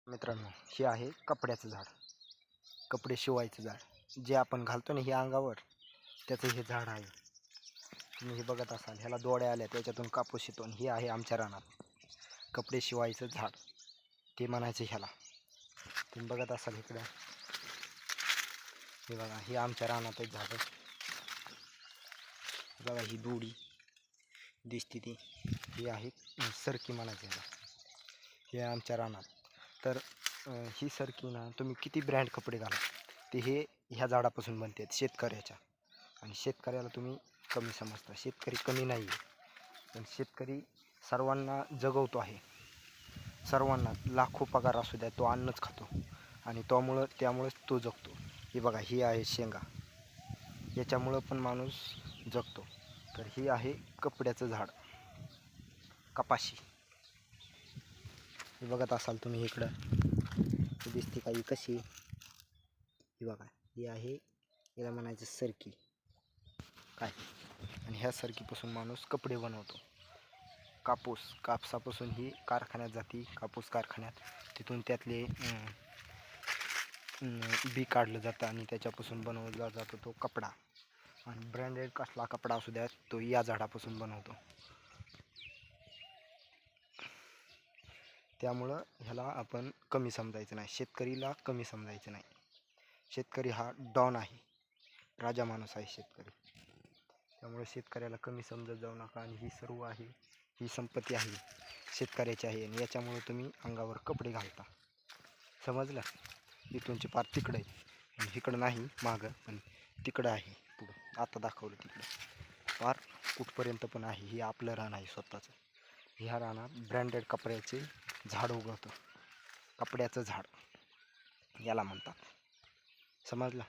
मित्रांनो, हे आहे कपड्याचं झाड. कपडे शिवायचं झाड जे आपण घालतो ना हे अंगावर, त्याचं हे झाड आहे. तुम्ही हे बघत असाल, ह्याला दोड्या आल्या, त्याच्यातून कापूस येतो. हे आहे आमच्या रानात कपडे शिवायचं झाड, ते म्हणायचं ह्याला. तुम्ही बघत असाल इकडं, हे बघा, हे आमच्या रानातच झाड. बघा ही दोडी दिसते ती, ही आहे सरकी म्हणायचं ह्याला. हे आमच्या रानात. तर ही सरकी ना, तुम्ही किती ब्रँड कपडे घाला, ते हे ह्या झाडापासून बनतात शेतकऱ्याच्या. आणि शेतकऱ्याला तुम्ही कमी समजता. शेतकरी कमी नाही आहे, पण शेतकरी सर्वांना जगवतो आहे. सर्वांना लाखो पगार असू द्या, तो अन्नच खातो आणि त्यामुळेच तो जगतो. हे बघा, ही आहे शेंगा, याच्यामुळं पण माणूस जगतो. तर ही आहे कपड्याचं झाड, कपाशी. हे बघत असाल तुम्ही इकडं, ही दिसते का ही कशी? ही बघा, ही आहे, याला म्हणायचं सरकी काय. आणि ह्या सरकीपासून माणूस कपडे बनवतो. कापसापासून ही कारखान्यात जाते, कापूस कारखान्यात. तिथून त्यातले बी काढलं जातं आणि त्याच्यापासून बनवला जातो तो कपडा. आणि ब्रँडेड कसला कपडा असू द्या, तो या झाडापासून बनवतो. त्यामुळं ह्याला आपण कमी समजायचं नाही, शेतकरीला कमी समजायचं नाही. शेतकरी हा डॉन आहे, राजा माणूस आहे शेतकरी. त्यामुळे शेतकऱ्याला कमी समजत जाऊ नका. आणि ही सर्व आहे, ही संपत्ती आहे शेतकऱ्याची आहे. आणि याच्यामुळे तुम्ही अंगावर कपडे घालता. समजलं? इथूनचे पार तिकडं आहे, आणि इकडं नाही मागं, पण तिकडं आहे पुढं. आता दाखवलं तिकडं पार कुठपर्यंत पण आहे. हे आपलं रान आहे स्वतःचं. ह्या रानात ब्रँडेड कपड्याचे झाड उगवतं. कपड्याचं झाड याला म्हणतात. समजलं?